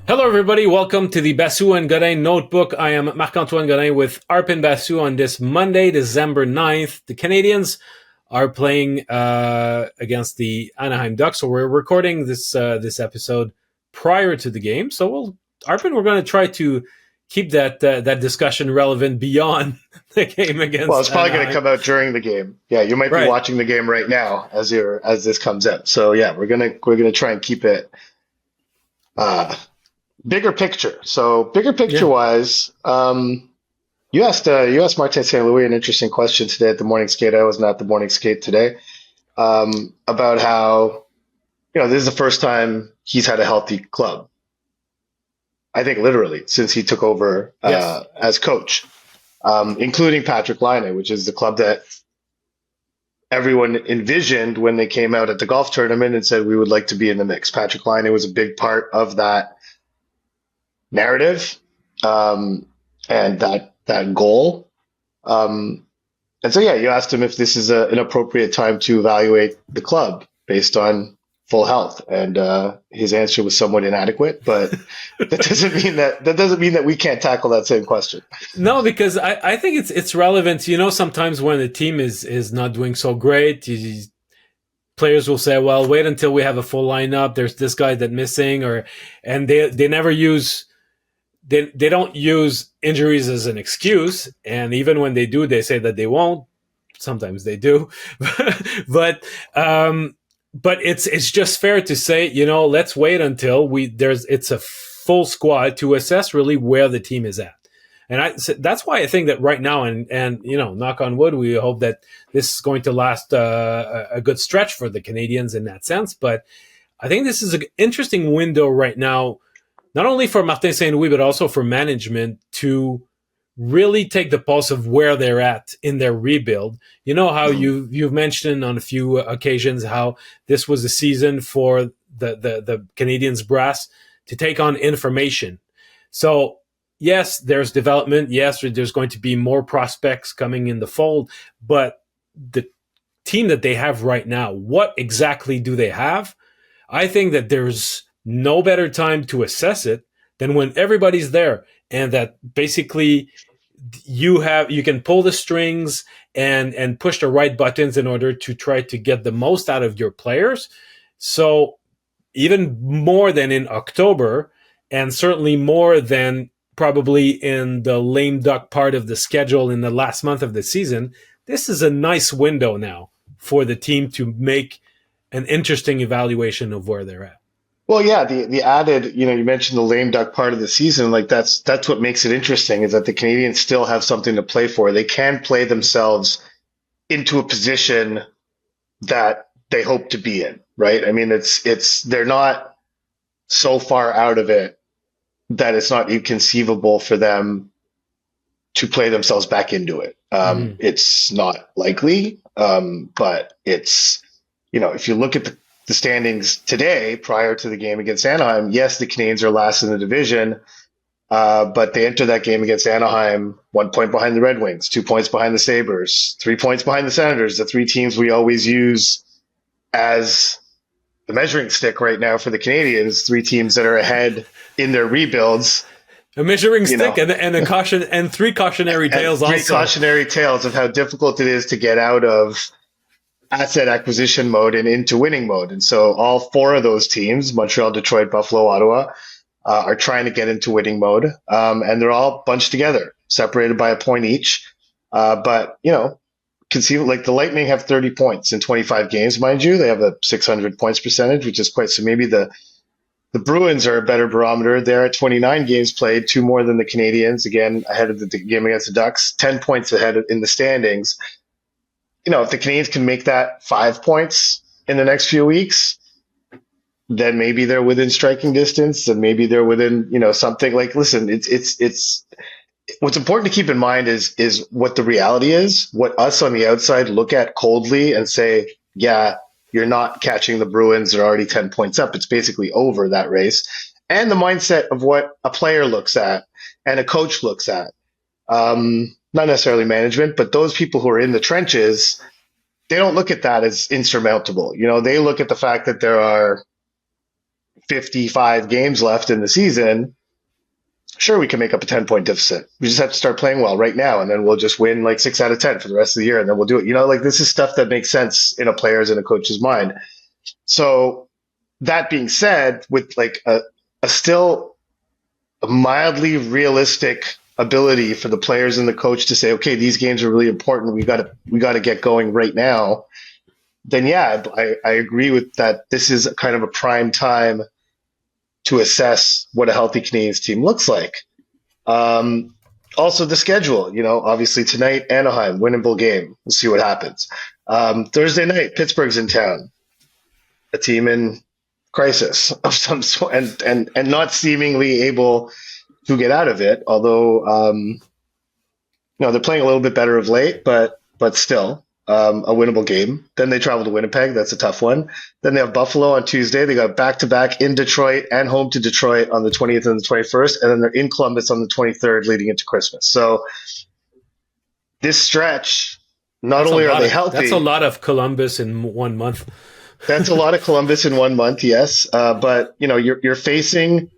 Hello, everybody. Welcome to the Basu Godin Notebook. I am Marc-Antoine Godin with Arpin Basu on this Monday, December 9th. The Canadiens are playing against the Anaheim Ducks, so we're recording this episode prior to the game. So, Arpin, we're going to try to keep that discussion relevant beyond the game against. Well, it's probably going to come out during the game. Yeah, you might be watching the game right now as this comes out. So, yeah, we're gonna try and keep it. Bigger picture. So bigger picture wise, you asked Martin St. Louis an interesting question today at the morning skate. I was not at the morning skate today, about how, this is the first time he's had a healthy club. I think literally since he took over as coach, including Patrick Laine, which is the club that everyone envisioned when they came out at the golf tournament and said we would like to be in the mix. Patrick Laine was a big part of that narrative, and that goal. And so, you asked him if this is an appropriate time to evaluate the club based on full health. And his answer was somewhat inadequate, but that doesn't mean that we can't tackle that same question. No, because I think it's relevant. Sometimes when the team is not doing so great, players will say, well, wait until we have a full lineup. There's this guy that's missing, and they never use They don't use injuries as an excuse, and even when they do, they say that they won't. Sometimes they do, but it's just fair to say, let's wait until it's a full squad to assess really where the team is at, and that's why I think that right now, and knock on wood, we hope that this is going to last a good stretch for the Canadiens in that sense. But I think this is an interesting window right now, not only for Martin St. Louis, but also for management to really take the pulse of where they're at in their rebuild. You know how you've mentioned on a few occasions how this was a season for the Canadiens brass to take on information. So yes, there's development. Yes, there's going to be more prospects coming in the fold, but the team that they have right now, what exactly do they have? I think that there's no better time to assess it than when everybody's there, and that basically you can pull the strings and push the right buttons in order to try to get the most out of your players. So even more than in October, and certainly more than probably in the lame duck part of the schedule in the last month of the season, this is a nice window now for the team to make an interesting evaluation of where they're at. Well, yeah, the added, you mentioned the lame duck part of the season. Like that's what makes it interesting, is that the Canadiens still have something to play for. They can play themselves into a position that they hope to be in, right? I mean, they're not so far out of it that it's not inconceivable for them to play themselves back into it. It's not likely, but it's, if you look at the standings today prior to the game against Anaheim, yes, the Canadiens are last in the division, but they enter that game against Anaheim 1 point behind the Red Wings, 2 points behind the Sabres, 3 points behind the Senators, the three teams we always use as the measuring stick right now for the Canadiens, three teams that are ahead in their rebuilds. A measuring stick and a caution and three cautionary tales. Three cautionary tales of how difficult it is to get out of asset acquisition mode and into winning mode. And so all four of those teams, Montreal, Detroit, Buffalo, Ottawa, are trying to get into winning mode. And they're all bunched together, separated by a point each. But, conceivably, like the Lightning have 30 points in 25 games, mind you. They have a 600 points percentage, which is so maybe the Bruins are a better barometer. They're at 29 games played, two more than the Canadiens, again, ahead of the game against the Ducks, 10 points ahead in the standings. If the Canadiens can make that 5 points in the next few weeks, then maybe they're within striking distance, and maybe they're within, something. Like, listen, it's what's important to keep in mind is what the reality is, what us on the outside look at coldly and say, yeah, You're not catching the Bruins. They're already 10 points up. It's basically over that race. And the mindset of what a player looks at and a coach looks at. Not necessarily management, but those people who are in the trenches, they don't look at that as insurmountable. They look at the fact that there are 55 games left in the season. Sure, we can make up a 10-point deficit. We just have to start playing well right now, and then we'll just win like 6 out of 10 for the rest of the year, and then we'll do it. Like this is stuff that makes sense in a player's and a coach's mind. So that being said, with like a still mildly realistic ability for the players and the coach to say, okay, these games are really important. We got to get going right now. Then yeah, I agree with that. This is kind of a prime time to assess what a healthy Canadiens team looks like. Also the schedule, obviously tonight, Anaheim, winnable game. We'll see what happens. Thursday night, Pittsburgh's in town, a team in crisis of some sort, and not seemingly able to get out of it. Although, they're playing a little bit better of late, but still a winnable game. Then they travel to Winnipeg. That's a tough one. Then they have Buffalo on Tuesday. They got back-to-back in Detroit and home to Detroit on the 20th and the 21st. And then they're in Columbus on the 23rd leading into Christmas. So this stretch, not only are they healthy. That's a lot of Columbus in 1 month. That's a lot of Columbus in 1 month, yes. But, you're facing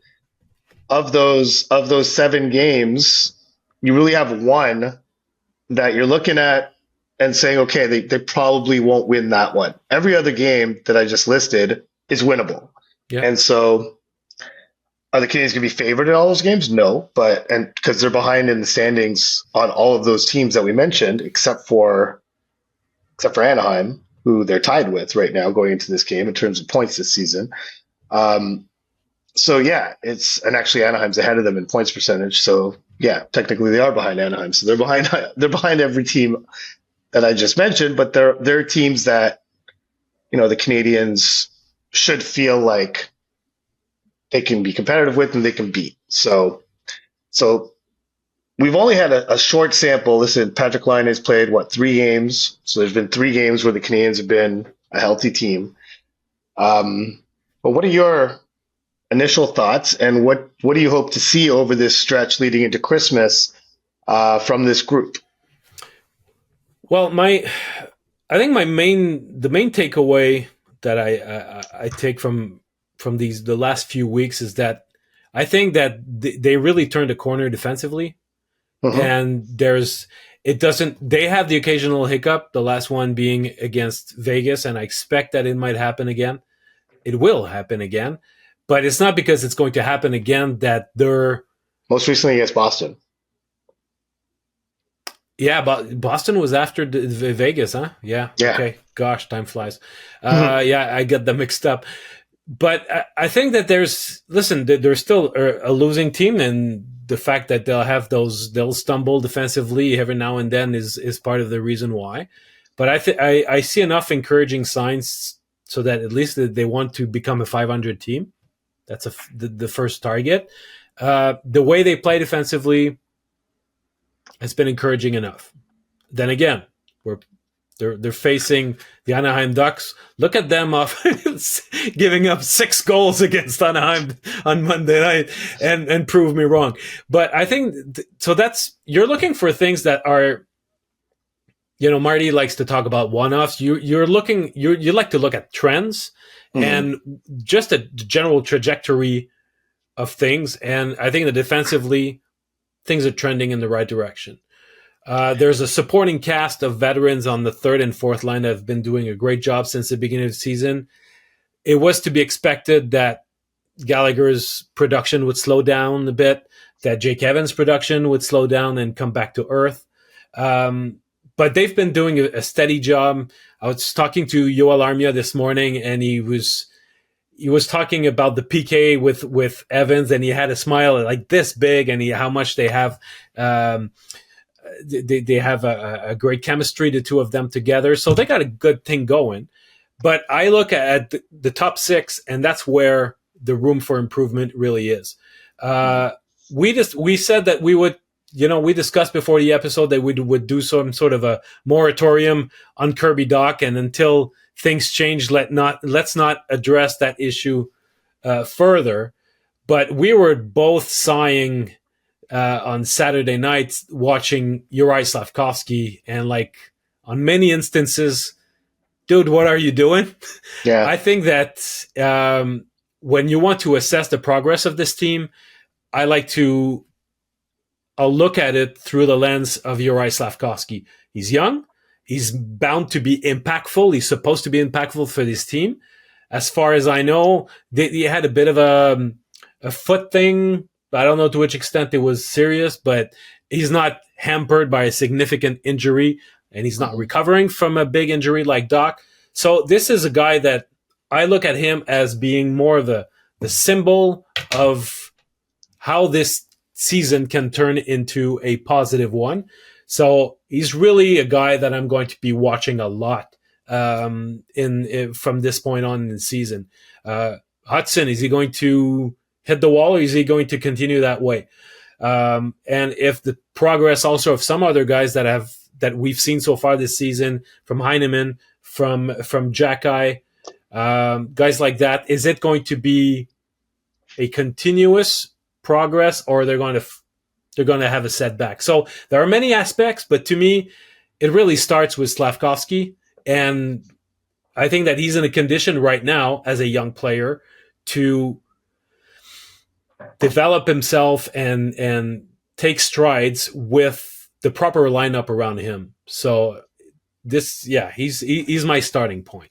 of those 7 games, you really have one that you're looking at and saying, okay, they probably won't win that one. Every other game that I just listed is winnable. Yeah. And so are the Canadiens going to be favored in all those games? No, and because they're behind in the standings on all of those teams that we mentioned, except for Anaheim, who they're tied with right now going into this game in terms of points this season. So yeah, and actually Anaheim's ahead of them in points percentage. So yeah, technically they are behind Anaheim. So they're behind every team that I just mentioned, but they're teams that, the Canadiens should feel like they can be competitive with and they can beat. So we've only had a short sample. Listen, Patrick Laine has played 3 games. So there's been 3 games where the Canadiens have been a healthy team. But what are your initial thoughts, and what do you hope to see over this stretch leading into Christmas from this group? Well, I think the main takeaway that I take from the last few weeks is that I think that they really turned a corner defensively, and they have the occasional hiccup. The last one being against Vegas, and I expect that it might happen again. It will happen again, but it's not because it's going to happen again that they're most recently against Boston. Yeah, but Boston was after Vegas, huh? Yeah. Okay. Gosh, time flies. Yeah, I get them mixed up. But I think that they're still a losing team, and the fact that they'll stumble defensively every now and then is part of the reason why. But I see enough encouraging signs so that at least they want to become a 500 team. That's the first target. The way they play defensively has been encouraging enough. Then again, they're facing the Anaheim Ducks. Look at them off giving up 6 goals against Anaheim on Monday night, and prove me wrong. But I think so. You're looking for things that are, Marty likes to talk about one-offs. You like to look at trends and just a general trajectory of things. And I think that defensively, things are trending in the right direction. There's a supporting cast of veterans on the 3rd and 4th line that have been doing a great job since the beginning of the season. It was to be expected that Gallagher's production would slow down a bit, that Jake Evans' production would slow down and come back to earth. But they've been doing a steady job. I was talking to Yoel Armia this morning, and he was talking about the PK with Evans, and he had a smile like this big, and how much they have. They have a great chemistry, the two of them together. So they got a good thing going. But I look at the top 6, and that's where the room for improvement really is. We said that we would we discussed before the episode that we would do some sort of a moratorium on Kirby Doc, and until things change, let's not address that issue further. But we were both sighing on Saturday night watching Uri Slavkovsky, and like on many instances, dude, what are you doing? Yeah. I think that when you want to assess the progress of this team, I like to I'll look at it through the lens of Uri Slavkovsky. He's young. He's bound to be impactful. He's supposed to be impactful for this team. As far as I know, he had a bit of a foot thing. I don't know to which extent it was serious, but he's not hampered by a significant injury, and he's not recovering from a big injury like Doc. So this is a guy that I look at him as being more of the symbol of how this season can turn into a positive one. So he's really a guy that I'm going to be watching a lot from this point on in the season. Hudson, is he going to hit the wall, or is he going to continue that way? And if the progress also of some other guys that we've seen so far this season, from Heineman, from Jackeye, guys like that, is it going to be a continuous progress, or they're going to have a setback? So there are many aspects, but to me, it really starts with Slavkovsky, and I think that he's in a condition right now as a young player to develop himself and take strides with the proper lineup around him. So he's my starting point.